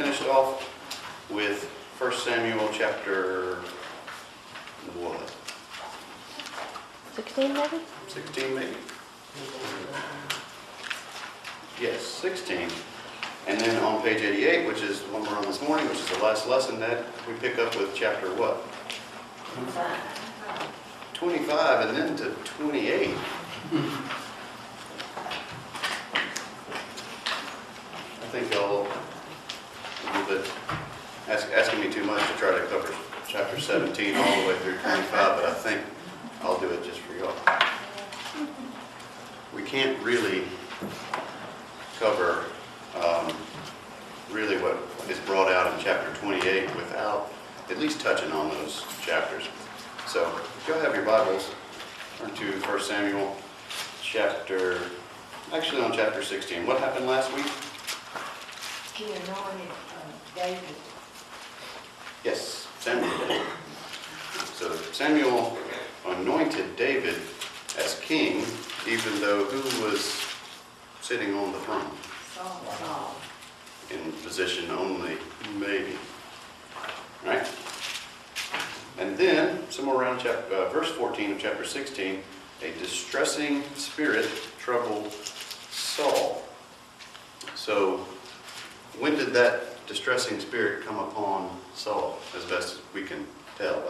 finished off with 1 Samuel chapter, what? 16 maybe? 16 maybe? Yes, 16. And then on page 88, which is the one we're on this morning, which is the last lesson, that we pick up with chapter what? 25 and then to 28. I think y'all a little bit asking me too much to try to cover chapter 17 all the way through 25, but I think I'll do it just for y'all. We can't really cover really what is brought out in chapter 28 without at least touching on those chapters. So if y'all have your Bibles, turn to 1 Samuel actually on chapter 16. What happened last week? He anointed David. Yes, Samuel did. So Samuel anointed David as king, even though who was sitting on the throne? Saul. In position only, maybe. Right? And then, somewhere around verse 14 of chapter 16, a distressing spirit troubled Saul. So, when did that distressing spirit come upon Saul, as best as we can tell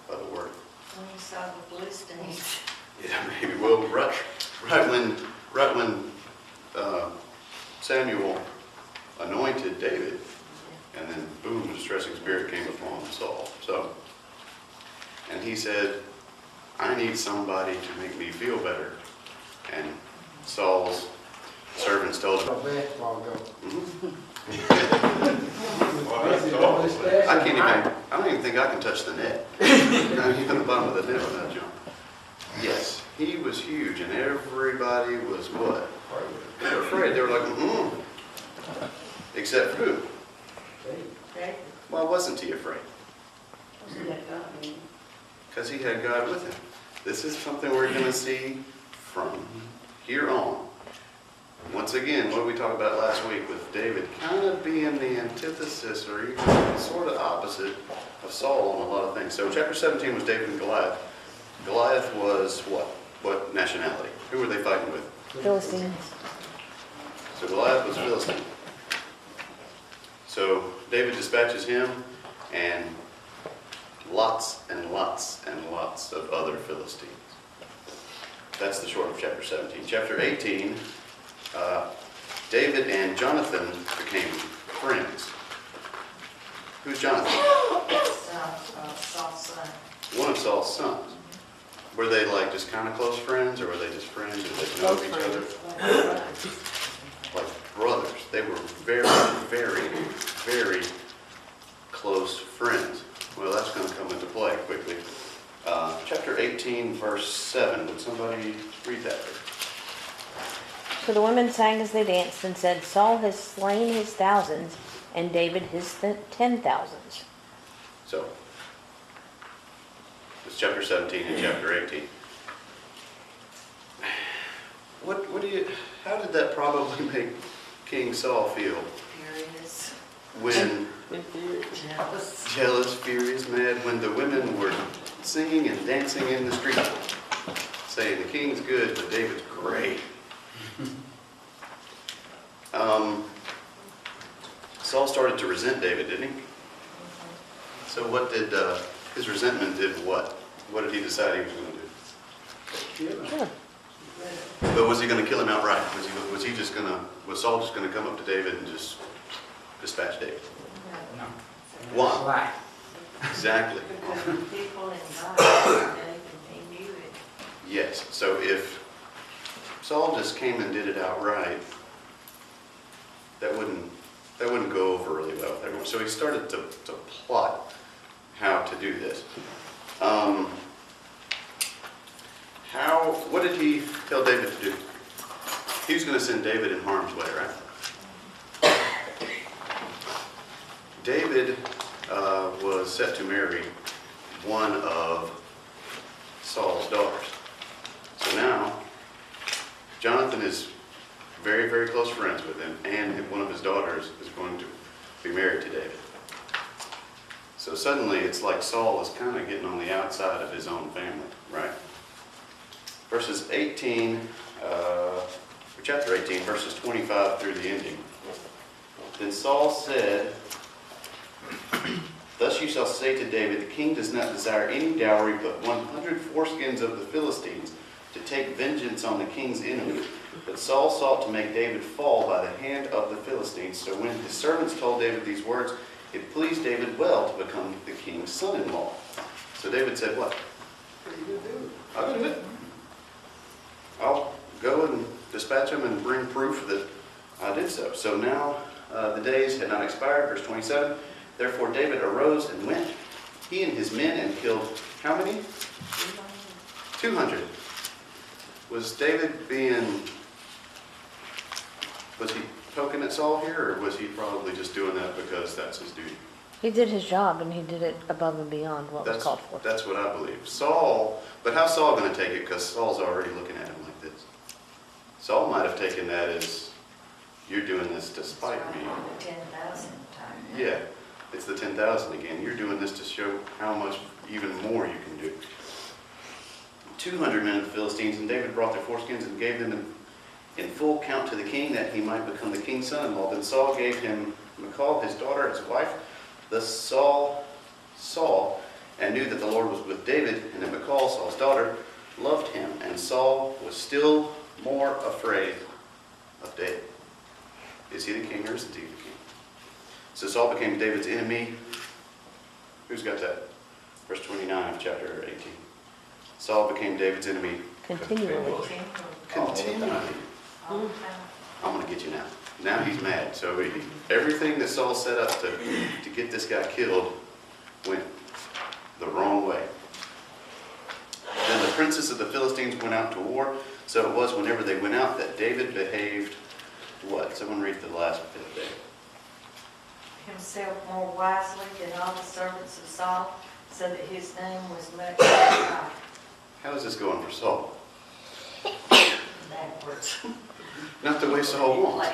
by the word? When he saw the Philistines. Yeah, maybe. Well, right when Samuel anointed David, and then boom, the distressing spirit came upon Saul. And he said, I need somebody to make me feel better. And Saul's servants told him, I don't even think I can touch the net. I'm even at the bottom of the net without jump. Yes, he was huge, and everybody was what? They were afraid. They were like, Except for who? David. Why wasn't he afraid? Mm-hmm. Because he had God with him. This is something we're going to see from here on. Once again, what did we talk about last week with David kind of being the antithesis or even sort of opposite of Saul on a lot of things. So chapter 17 was David and Goliath. Goliath was what? What nationality? Who were they fighting with? Philistines. So Goliath was Philistine. So David dispatches him and lots and lots and lots of other Philistines. That's the short of chapter 17. Chapter 18, David and Jonathan became friends. Who's Jonathan? Saul's son. One of Saul's sons. Were they like just kind of close friends, or were they just friends? Did they know each other? Like brothers. They were very, very, very close friends. Well, that's going to come into play quickly. Chapter 18, verse 7. Would somebody read that? So the women sang as they danced and said, Saul has slain his thousands, and David his 10,000s. So, it's chapter 17 and chapter 18. How did that probably make King Saul feel? Furious. When Jealous. furious, mad, when the women were singing and dancing in the street, saying the king's good, but David's great. Saul started to resent David, didn't he? So what did his resentment did what? What did he decide he was going to do? Kill him. But was he going to kill him outright? Was Saul just going to come up to David and just dispatch David? No. Why? Exactly. People involved, they knew it. Yes. So if Saul just came and did it outright, that wouldn't go over really well with everyone. So he started to plot how to do this. What did he tell David to do? He was going to send David in harm's way, right? David was set to marry one of Saul's daughters. So now, Jonathan is very, very close friends with him, and one of his daughters is going to be married to David. So suddenly it's like Saul is kind of getting on the outside of his own family, right? Verses 18, chapter 18, verses 25 through the ending. Then Saul said, "Thus you shall say to David, the king does not desire any dowry but 100 foreskins of the Philistines to take vengeance on the king's enemy." But Saul sought to make David fall by the hand of the Philistines. So when his servants told David these words, it pleased David well to become the king's son-in-law. So David said, "What? What are you going to do?" I'll go do it. I'll go and dispatch him and bring proof that I did so." So now the days had not expired. Verse 27. Therefore David arose and went, he and his men, and killed how many? 200. Was David was he poking at Saul here, or was he probably just doing that because that's his duty? He did his job, and he did it above and beyond what was called for. That's what I believe. Saul, but how's Saul going to take it? Because Saul's already looking at him like this. Saul might have taken that as, you're doing this to spite me. 10,000 times. Yeah, it's the 10,000 again. You're doing this to show how much even more you can do. 200 men of the Philistines, and David brought their foreskins and gave them in full count to the king, that he might become the king's son-in-law. Then Saul gave him Michal, his daughter, as wife. Thus Saul saw and knew that the Lord was with David, and that Michal, Saul's daughter, loved him. And Saul was still more afraid of David. Is he the king, or isn't he the king? So Saul became David's enemy. Who's got that? Verse 29 of chapter 18. Saul became David's enemy Continually. continually. All the time. I'm going to get you now. Now he's mad. So everything that Saul set up to get this guy killed went the wrong way. Then the princes of the Philistines went out to war. So it was whenever they went out that David behaved what? Someone read the last bit of David. Himself more wisely than all the servants of Saul, so that his name was much high. How is this going for Saul? Backwards. Not the way Saul wants.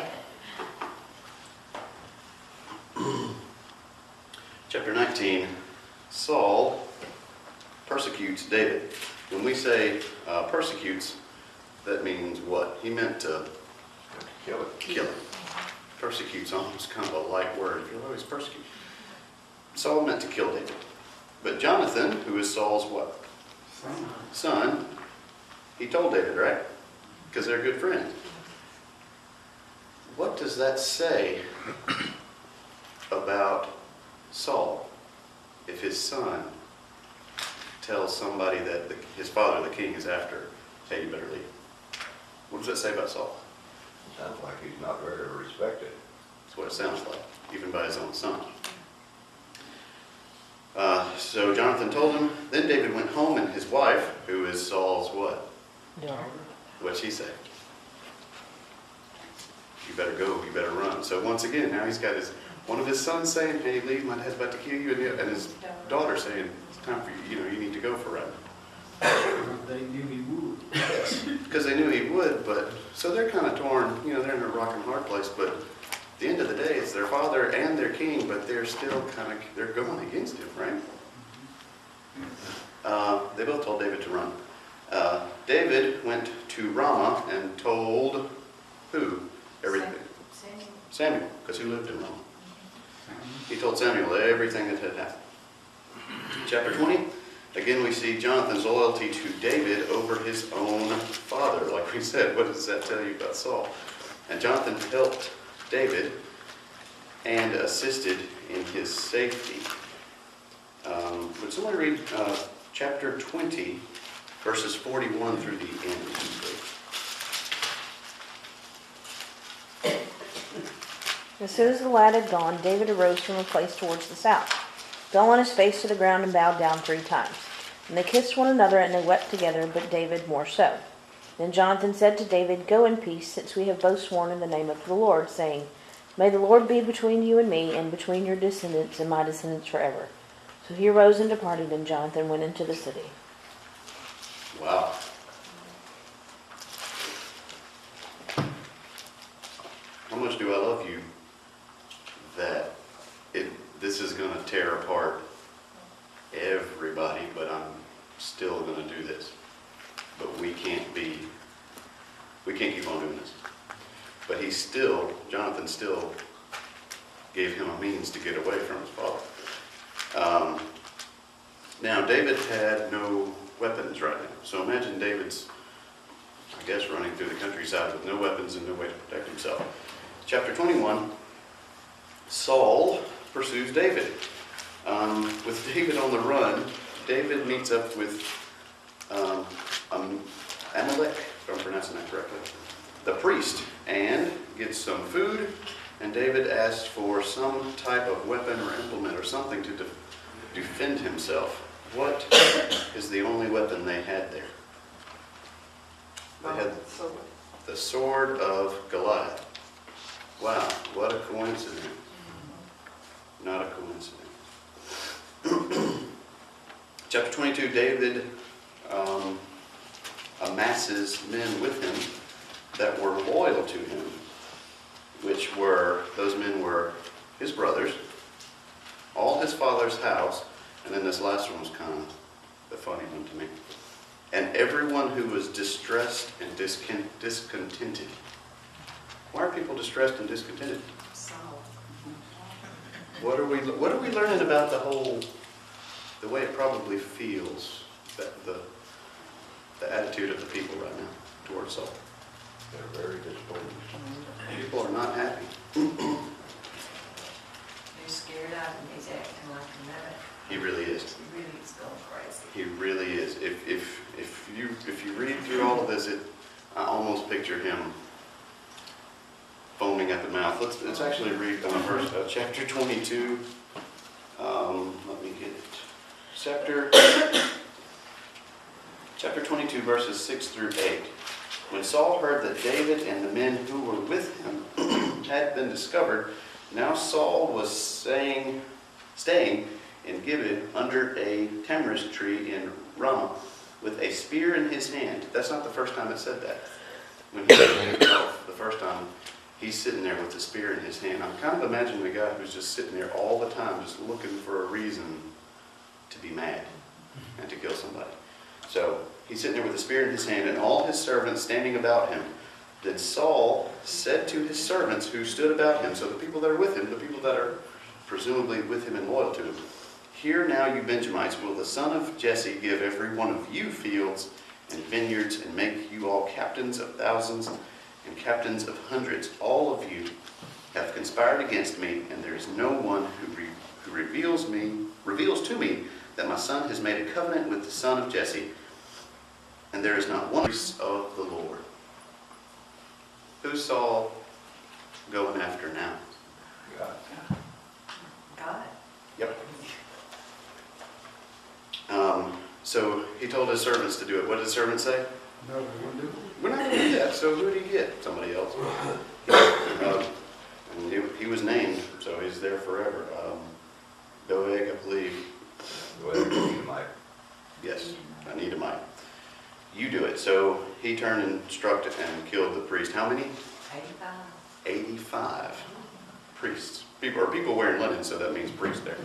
Chapter 19, Saul persecutes David. When we say persecutes, that means what? He meant to Kill it. kill him. Persecute's almost kind of a light word. If you'll always persecute. Saul meant to kill David. But Jonathan, who is Saul's what? Son, he told David, right? Because they're good friends. What does that say about Saul if his son tells somebody that his father, the king, is after, hey, you better leave? What does that say about Saul? Sounds like he's not very respected. That's what it sounds like, even by his own son. So Jonathan told him. Then David went home, and his wife, who is Saul's what? Daughter. What'd she say? You better go, you better run. So once again, now he's got one of his sons saying, hey, leave, my dad's about to kill you, and his daughter saying, it's time for you, you need to go for right. They knew he would. Yes, because they knew he would, but, so they're kind of torn, they're in a rock and hard place, but at the end of the day, it's their father and their king, but they're still they're going against him, right? They both told David to run. David went to Ramah and told who? Everything. Samuel, because he lived in Ramah. He told Samuel everything that had happened. Chapter 20, again we see Jonathan's loyalty to David over his own father. Like we said, what does that tell you about Saul? And Jonathan helped David and assisted in his safety. Would somebody read chapter 20, verses 41 through the end, please? As soon as the lad had gone, David arose from a place towards the south, fell on his face to the ground, and bowed down 3 times. And they kissed one another, and they wept together, but David more so. Then Jonathan said to David, go in peace, since we have both sworn in the name of the Lord, saying, may the Lord be between you and me, and between your descendants and my descendants forever. So he arose and departed, and Jonathan went into the city. Wow. How much do I love you that this is going to tear apart everybody, but I'm still going to do this. But we can't keep on doing this. But Jonathan still gave him a means to get away from his father. Now, David had no weapons right now. So imagine David's, I guess, running through the countryside with no weapons and no way to protect himself. Chapter 21, Saul pursues David. With David on the run, David meets up with Amalek, if I'm pronouncing that correctly, the priest, and gets some food, and David asks for some type of weapon or implement or something to defend himself. What is the only weapon they had there? They had the sword of Goliath. Wow, what a coincidence. Not a coincidence. Chapter 22, David amasses men with him that were loyal to him, those men were his brothers, all his father's house, and then this last one was kind of the funny one to me. And everyone who was distressed and discontented. Why are people distressed and discontented? Saul. What are we learning about the way it probably feels, the attitude of the people right now towards Saul? They're very disposed. People are not happy. They're scared out and he's acting like a nut. He really is. He really is going crazy. He really is. If you read through all of this, I almost picture him foaming at the mouth. Let's actually read chapter 22. Let me get it. Chapter 22, verses 6 through 8. When Saul heard that David and the men who were with him had been discovered, now Saul was staying in Gibeah under a tamarisk tree in Ramah with a spear in his hand. That's not the first time it said that. When he said himself the first time, he's sitting there with the spear in his hand. I'm kind of imagining a guy who's just sitting there all the time, just looking for a reason to be mad and to kill somebody. So he's sitting there with the spear in his hand and all his servants standing about him. Then Saul said to his servants who stood about him, so the people that are with him, the people that are presumably with him and loyal to him, "Hear now, you Benjamites, will the son of Jesse give every one of you fields and vineyards and make you all captains of thousands and captains of hundreds? All of you have conspired against me, and there is no one who reveals to me that my son has made a covenant with the son of Jesse, and there is not one priest of the Lord." Who's Saul going after now? God. Yep. So he told his servants to do it. What did the servants say? No, we won't do it. We're not going to do that. So who did he get? Somebody else. And he was named, so he's there forever. Doeg, I believe. Yes, I need a mic. You do it. So he turned and struck and killed the priest. How many? 85. 85 priests. People wearing linen, so that means priest there.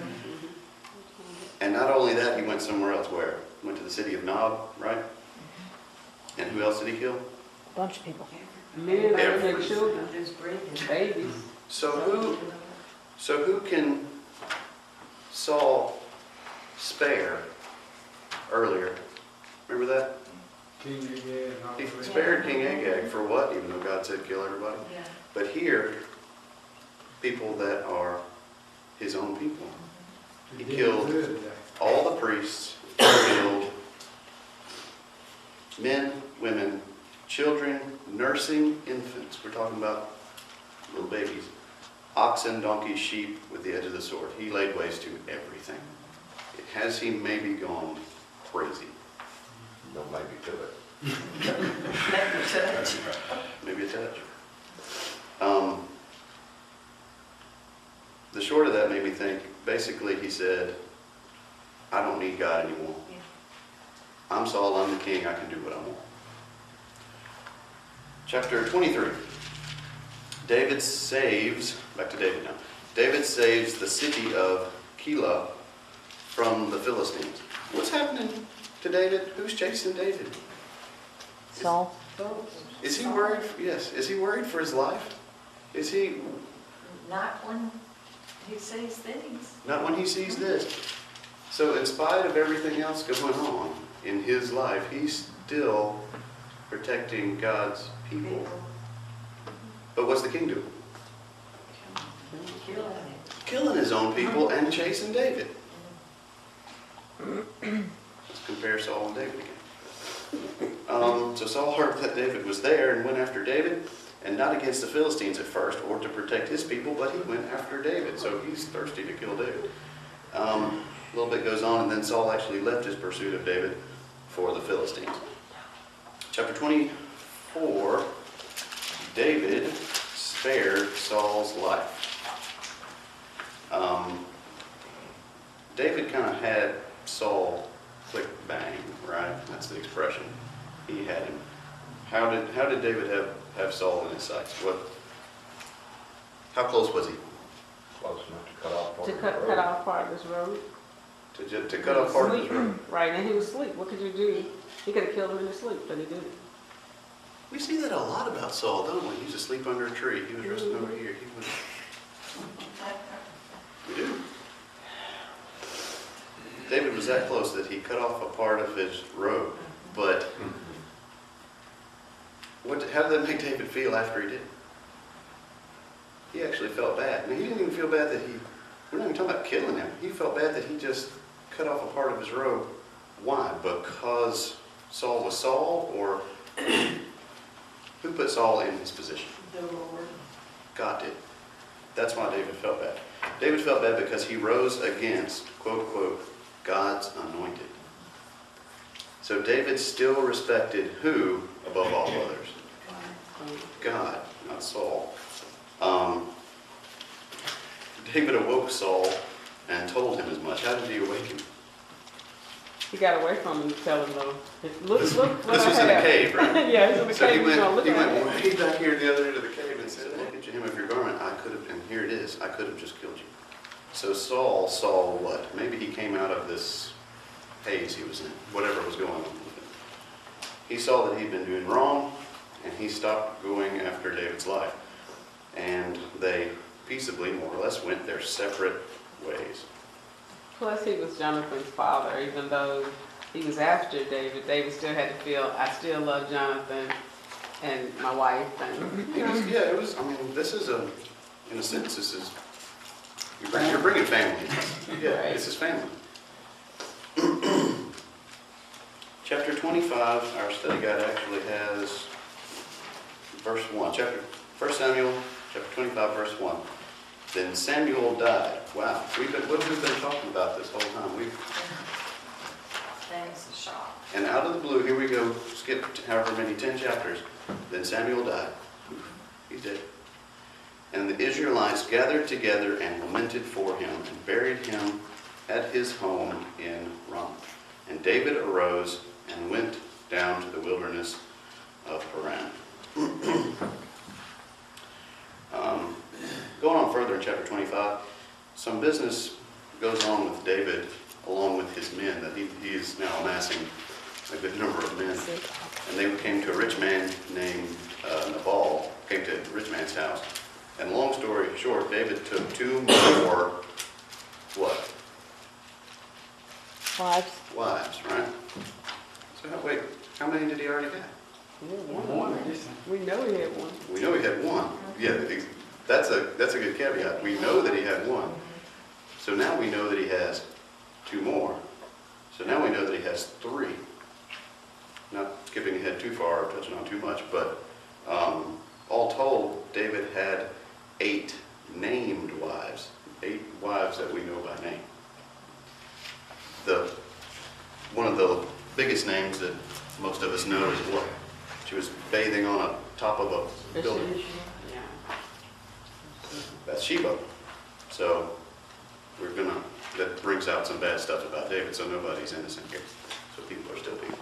And not only that, he went somewhere else. Where? Went to the city of Nob, right? And who else did he kill? A bunch of people. Men and their Every- children, Just breathing. babies. So who can Saul spare earlier? Remember that? King Agag and all He that. spared King Agag for what? Even though God said kill everybody. Yeah. But here, people that are his own people. He did killed good there. all the priests, killed men, women, children, nursing infants. We're talking about little babies. Oxen, donkeys, sheep with the edge of the sword. He laid waste to everything. Has he maybe gone crazy? No, maybe to it. Maybe touch. Maybe a touch. The short of that made me think, basically he said, I don't need God anymore. Yeah. I'm Saul, I'm the king, I can do what I want. Chapter 23. David saves, back to David now. David saves the city of Keilah from the Philistines. What's happening to David? Who's chasing David? Saul. Is he worried? Yes. Is he worried for his life? Is he? Not when he sees these. Not when he sees this. So in spite of everything else going on in his life, he's still protecting God's people. But what's the king doing? Killing it. Killing his own people and chasing David. Let's compare Saul and David again. So Saul heard that David was there and went after David, and not against the Philistines at first, or to protect his people, but he went after David. So he's thirsty to kill David. A little bit goes on, and then Saul actually left his pursuit of David for the Philistines. Chapter 24, David spared Saul's life. David kind of had Saul click bang, right? That's the expression. He had him. How did David have Saul in his sights? How close was he? Close enough to cut off part To of the cut road. off part of this road. To cut off part of his road? Right, and he was asleep. What could you do? He could have killed him in his sleep, but he didn't. We see that a lot about Saul, don't we? He was asleep under a tree. He was resting over here. We do. David was that close that he cut off a part of his robe. But how did that make David feel after he did? He actually felt bad. I mean, he didn't even feel bad that we're not even talking about killing him. He felt bad that he just cut off a part of his robe. Why? Because Saul was Saul, or who put Saul in his position? The Lord. God did. That's why David felt bad. David felt bad because he rose against, quote, quote, God's anointed. So David still respected who above all others? God, not Saul. David awoke Saul and told him as much. How did he awake him? He got away from him to tell him, though. Look what This I was in a have. cave, right? Yeah, he's in the So cave. he He's gonna look went at it. way back here at the other end of the cave and said, look at the hem of your garment. I could have, and here it is, I could have just killed you. So Saul saw what? Maybe he came out of this haze he was in, whatever was going on with him. He saw that he'd been doing wrong, and he stopped going after David's life. And they peaceably, more or less, went their separate ways. Plus, he was Jonathan's father, even though he was after David. David still had to feel, I still love Jonathan and my wife. And, It was, I mean, this is in a sense, this is, you're bringing family. Yeah, Right. this is family. Chapter 25, our study guide actually has verse 1. 1 Samuel, chapter 25, verse 1. Then Samuel died. Wow, what have we been talking about this whole time? Things a shock. And out of the blue, here we go, skip however many, 10 chapters. Then Samuel died. He's dead. And the Israelites gathered together and lamented for him and buried him at his home in Ramah. And David arose and went down to the wilderness of Paran. Going on further in chapter 25, some business goes on with David along with his men, that he is now amassing a good number of men. And they came to a rich man named Nabal, came to a rich man's house. And long story short, David took 2 more, what? Wives, right? So how many did he already have? One, I guess. we know he had one. We know he had 1. Yeah, that's a good caveat. We know that he had 1. So now we know that he has 2 more. So now we know that he has 3. Not skipping ahead too far or touching on too much, but all told, David had 8 named wives. 8 wives that we know by name. One of the biggest names that most of us know is what? She was bathing on a top of a building. Yeah. Bathsheba. So that brings out some bad stuff about David, so nobody's innocent here. So people are still people.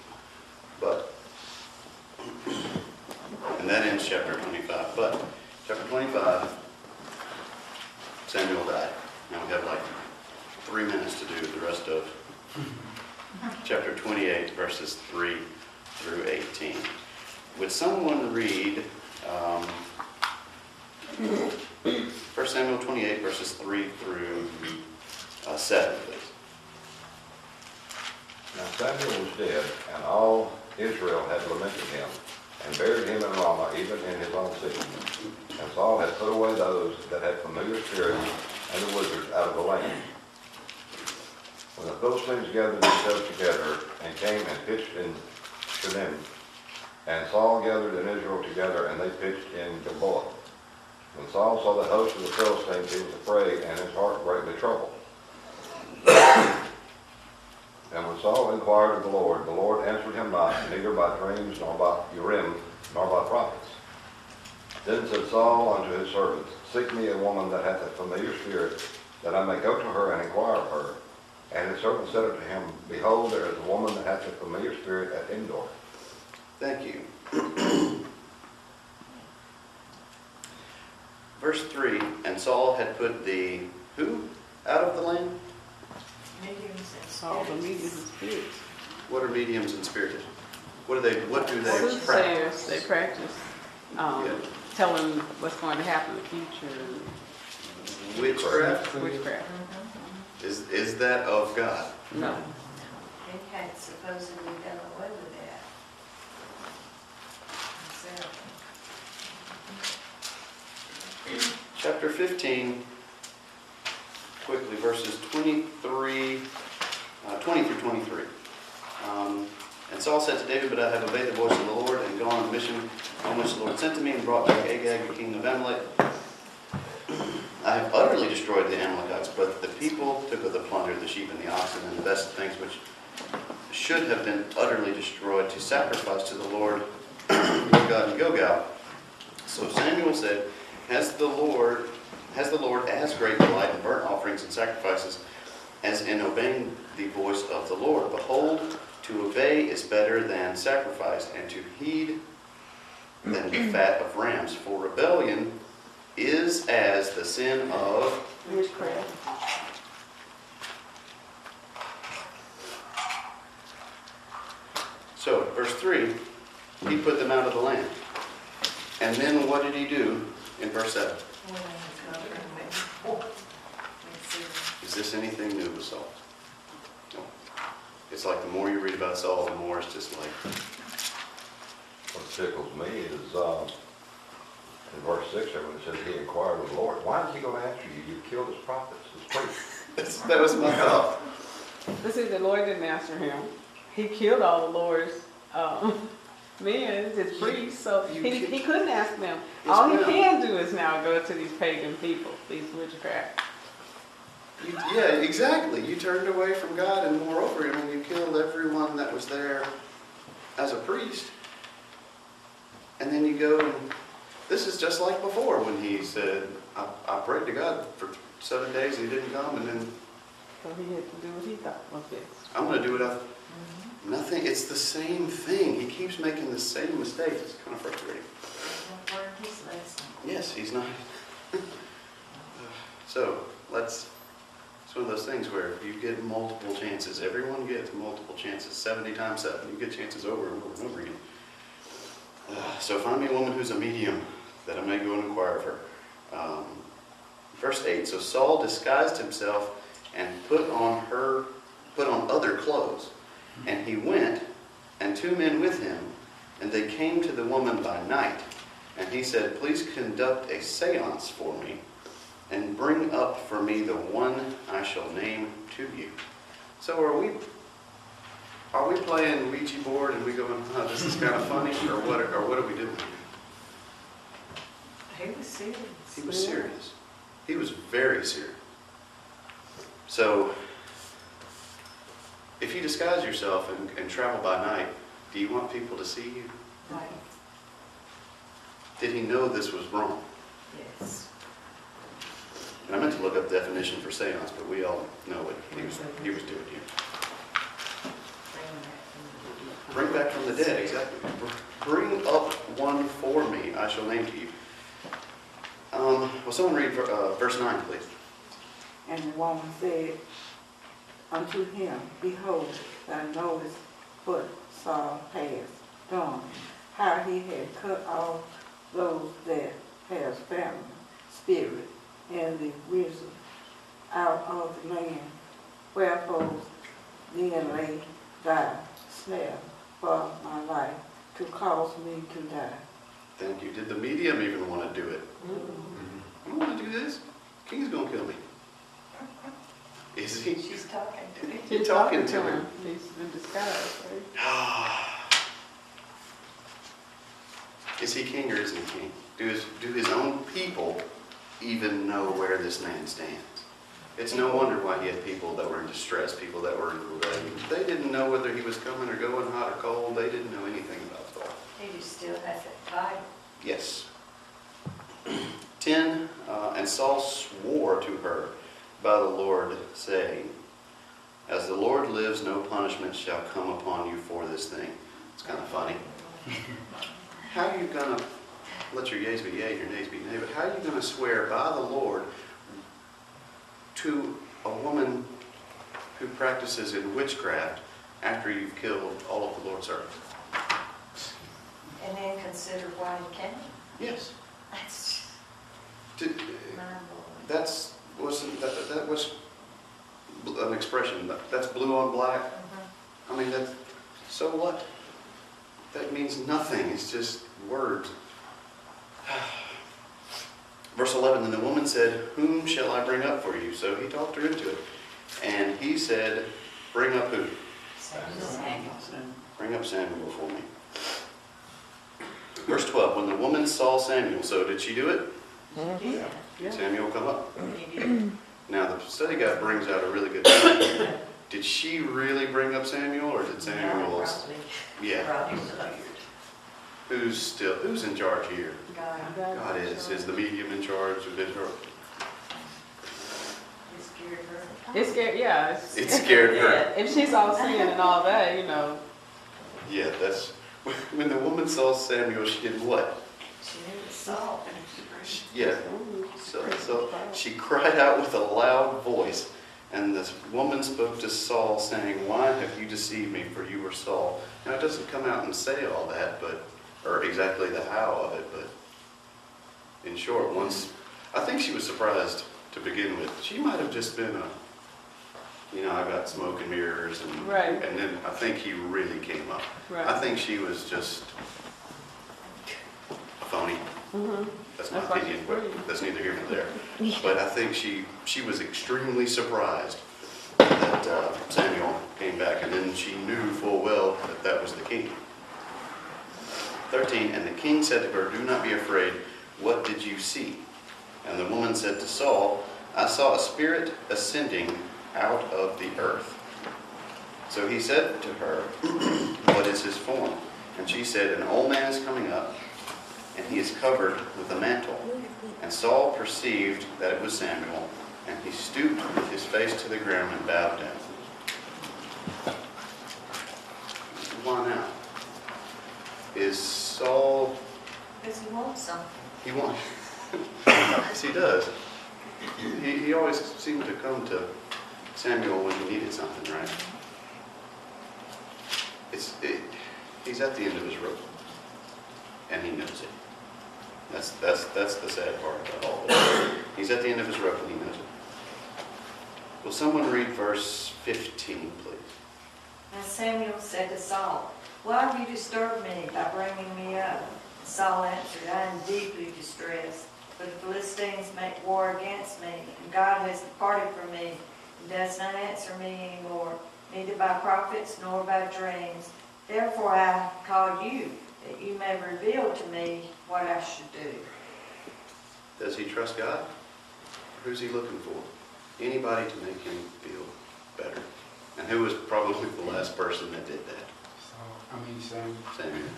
But, and that ends chapter 25. But, chapter 25, Samuel died. Now we have like 3 minutes to do the rest of chapter 28, verses 3 through 18. Would someone read 1 Samuel 28, verses 3 through 7, please? Now Samuel was dead, and all Israel had lamented him, and buried him in Ramah, even in his own city. And Saul had put away those that had familiar spirits and the wizards out of the land. When the Philistines gathered themselves together and came and pitched in Shunem, and Saul gathered in Israel together, and they pitched in Gilboa. When Saul saw the host of the Philistines, he was afraid, and his heart greatly troubled. And when Saul inquired of the Lord answered him not, neither by dreams, nor by Urim, nor by prophets. Then said Saul unto his servants, Seek me a woman that hath a familiar spirit, that I may go to her and inquire of her. And his servant said unto him, Behold, there is a woman that hath a familiar spirit at Endor. Thank you. Verse 3, and Saul had put the who out of the land? Mediums and All the spirits. mediums and spirits. What are mediums and spirits? What do they practice? Soothsayers, they practice Yeah. telling what's going to happen in the future Witchcraft? and witchcraft. Is that of God? No. They had supposedly done away with that. So, Chapter 15, quickly, verses 20 through 23. And Saul said to David, But I have obeyed the voice of the Lord and gone on a mission on which the Lord sent to me and brought back Agag, the king of Amalek. I have utterly destroyed the Amalekites, but the people took of the plunder, the sheep and the oxen, and the best things which should have been utterly destroyed to sacrifice to the Lord your God in Gilgal. So Samuel said, Has the Lord as great delight in burnt offerings and sacrifices as in obeying the voice of the Lord? Behold, to obey is better than sacrifice, and to heed than the fat of rams. For rebellion is as the sin of Witchcraft. So, verse 3, he put them out of the land. And then what did he do in verse 7? when they come and let's see. Is this anything new with Saul? No. It's like the more you read about Saul, the more it's just like, What tickles me is in verse 6 there when it says he inquired of the Lord. Why is he going to answer you? You killed his prophets, his priests. that was my thought. But see, the Lord didn't answer him. He killed all the Lord's men, his priests, so he couldn't ask them. Yes, All he ma'am. can do is now go to these pagan people, these witchcraft. Yeah, exactly. You turned away from God, and moreover, I mean, you killed everyone that was there as a priest. And then you go, and this is just like before when he said, I prayed to God for 7 days, and he didn't come, and then So he had to do what he thought was best. I'm going to do it. Nothing, it's the same thing. He keeps making the same mistakes. It's kind of frustrating. Don't learn his lesson. Yes, he's not. So, it's one of those things where you get multiple chances. Everyone gets multiple chances, 70 times 7. You get chances over and over and over again. So find me a woman who's a medium, that I may go and inquire of her. Verse 8, so Saul disguised himself and put on other clothes. And he went, and 2 men with him, and they came to the woman by night. And he said, Please conduct a seance for me, and bring up for me the one I shall name to you. So are we playing Ouija board and we going, oh, this is kind of funny, or what are we doing? He was serious. He was serious. He was very serious. So, if you disguise yourself and travel by night, do you want people to see you? Right. Did he know this was wrong? Yes. And I meant to look up the definition for seance, but we all know what he was doing here. Bring back from the dead, exactly. Bring up one for me, I shall name to you. Will someone read verse 9, please? And the woman said, unto him, Behold, thou knowest what Saul has done, how he had cut off those that has famine, spirit, and the wisdom out of the land. Wherefore then lay thy snare for my life, to cause me to die. Thank you. Did the medium even want to do it? I don't want to do this. King's going to kill me. Is he? She's talking to me. You're talking to him. He's in disguise, right? Is he king or isn't he king? Do his own people even know where this man stands? It's no wonder why he had people that were in distress, people that were in rebellion. They didn't know whether he was coming or going, hot or cold. They didn't know anything about Saul. He just still has that title. Yes. 10, and Saul swore to her by the Lord, saying, As the Lord lives, no punishment shall come upon you for this thing. It's kind of funny. How are you going to let your yeas be yea and your nays be nay? But how are you going to swear by the Lord to a woman who practices in witchcraft after you've killed all of the Lord's servants? And then consider why he came. Yes. That's mind-blowing. That was an expression. That's blue on black. I mean, so what? That means nothing. It's just words. Verse 11, then the woman said, Whom shall I bring up for you? So he talked her into it. And he said, Bring up who? Samuel. Bring up Samuel for me. Verse 12, when the woman saw Samuel, so did she do it? Yeah. Did Samuel come up? He did. Now the study guide brings out a really good point. Did she really bring up Samuel, or did Samuel? Probably. Yeah. Probably so. Who's in charge here? God. God is. Is the medium in charge? Is it her? He scared her. It's scared, yeah. It scared her. If she's all seeing and all that, you know. Yeah, that's when the woman saw Samuel. She did what? She knew it was Saul. Yeah. So she cried out with a loud voice, and this woman spoke to Saul, saying, Why have you deceived me? For you are Saul. Now it doesn't come out and say all that, or exactly the how of it, but in short, I think she was surprised to begin with. She might have just been I got smoke and mirrors, and Right. and then I think he really came up. Right. I think she was just phony. That's my That's why opinion, she's but pretty. that's neither here nor there. But I think she was extremely surprised that Samuel came back, and then she knew full well that was the king. 13, and the king said to her, Do not be afraid. What did you see? And the woman said to Saul, I saw a spirit ascending out of the earth. So he said to her, What is his form? And she said, An old man is coming up, and he is covered with a mantle. And Saul perceived that it was Samuel, and he stooped with his face to the ground and bowed down. Why now? Is Saul... Because he wants something. He wants... Yes, he does. He always seemed to come to Samuel when he needed something, right? He's at the end of his rope, and he knows it. That's the sad part about all this. He's at the end of his rope, and he knows it. Will someone read verse 15, please? And Samuel said to Saul, Why have you disturbed me by bringing me up? And Saul answered, I am deeply distressed, for the Philistines make war against me, and God has departed from me, and does not answer me anymore, neither by prophets nor by dreams. Therefore I call you, that you may reveal to me what I should do. Does he trust God? Or who's he looking for? Anybody to make him feel better. And who was probably the last person that did that? Sam. Samuel.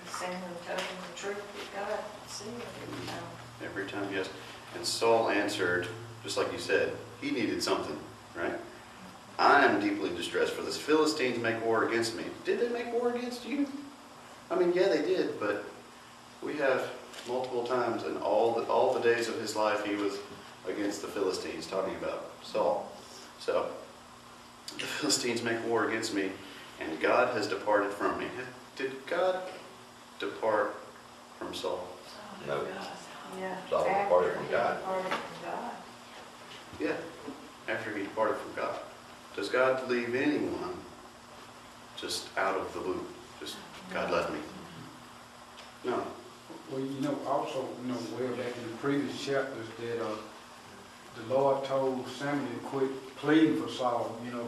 Samuel told him the truth that God said every time. Every time, yes. And Saul answered, just like you said, he needed something, right? I am deeply distressed, for the Philistines make war against me. Did they make war against you? I mean, yeah, they did, but we have multiple times, and all the days of his life, he was against the Philistines, talking about Saul. So, the Philistines make war against me, and God has departed from me. Did God depart from Saul? No. Yeah. Saul departed from After he God. departed from God. Yeah, after he departed from God. Does God leave anyone just out of the loop? Just, God left me? No. Well, also, way back in the previous chapters that the Lord told Samuel to quit pleading for Saul, because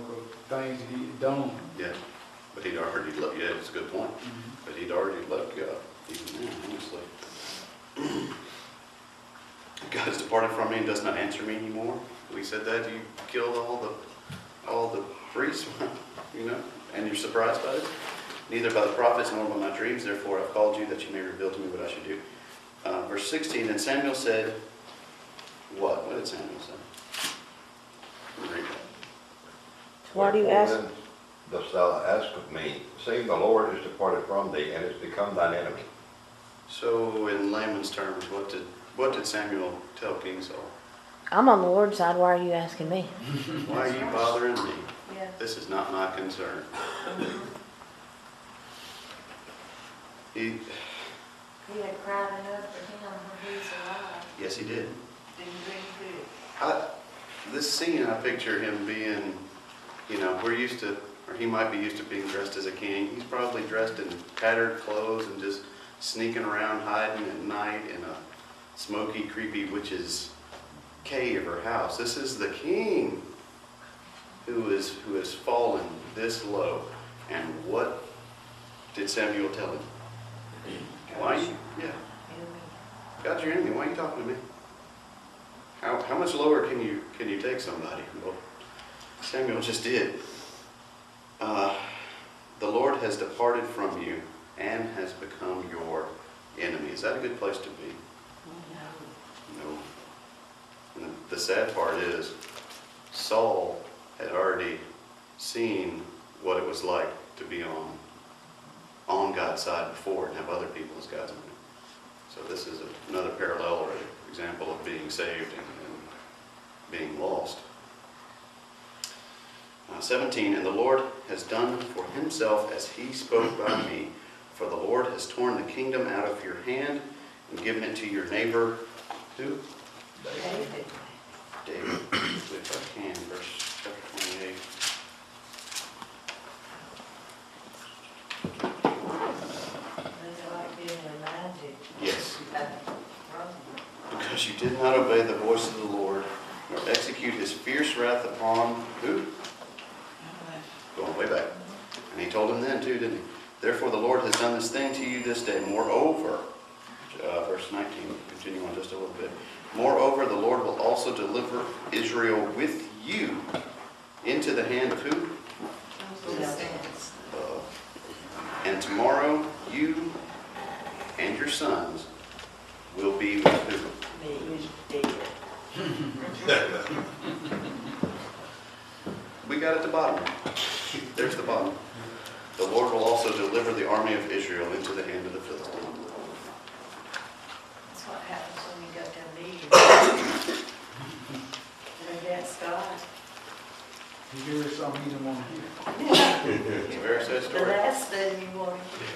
things that he had done. Yeah, but he'd already loved, yeah, it's a good point. But he'd already loved God, even then, honestly. God has departed from me and does not answer me anymore. We said that, you killed all the priests, and you're surprised by it? Neither by the prophets nor by my dreams, therefore I've called you that you may reveal to me what I should do. Verse 16, and Samuel said, what? What did Samuel say? Let me read that. Why do you ask? Wherefore then dost thou ask of me, seeing the Lord is departed from thee, and is become thine enemy? So, in layman's terms, what did Samuel tell King Saul? I'm on the Lord's side. Why are you asking me? Why are you bothering me? Yeah. This is not my concern. He, He had cried enough for him when he was alive. yes, he did. Didn't bring food. This scene, I picture him being, we're used to, or he might be used to being dressed as a king. He's probably dressed in tattered clothes and just sneaking around, hiding at night in a smoky, creepy witch's cave or house. This is the king who has fallen this low. And what did Samuel tell him? Why? Yeah. God's your enemy. Why are you talking to me? How much lower can you take somebody? Well, Samuel just did. The Lord has departed from you and has become your enemy. Is that a good place to be? No. And the sad part is, Saul had already seen what it was like to be on God's side before and have other people as God's enemy. So this is another parallel or example of being saved and being lost. 17, and the Lord has done for himself as he spoke by me, for the Lord has torn the kingdom out of your hand and given it to your neighbor. Who? David. David. If I can, verse chapter 28. It's like being reminded Yes. of Because you did not obey the voice of the Lord, nor execute his fierce wrath upon who? Going way back. And he told him then too, didn't he? Therefore the Lord has done this thing to you this day. Moreover, verse 19, continue on just a little bit. Moreover, the Lord will also deliver Israel with you into the hand of who? Philistines. And tomorrow you and your sons will be with who? Me, David. We got at the bottom. There's the bottom. The Lord will also deliver the army of Israel into the hand of the Philistines. That's what happens when you go to meetings. Against God. You hear something you don't want to hear. It's a very sad The story. last thing you want to hear.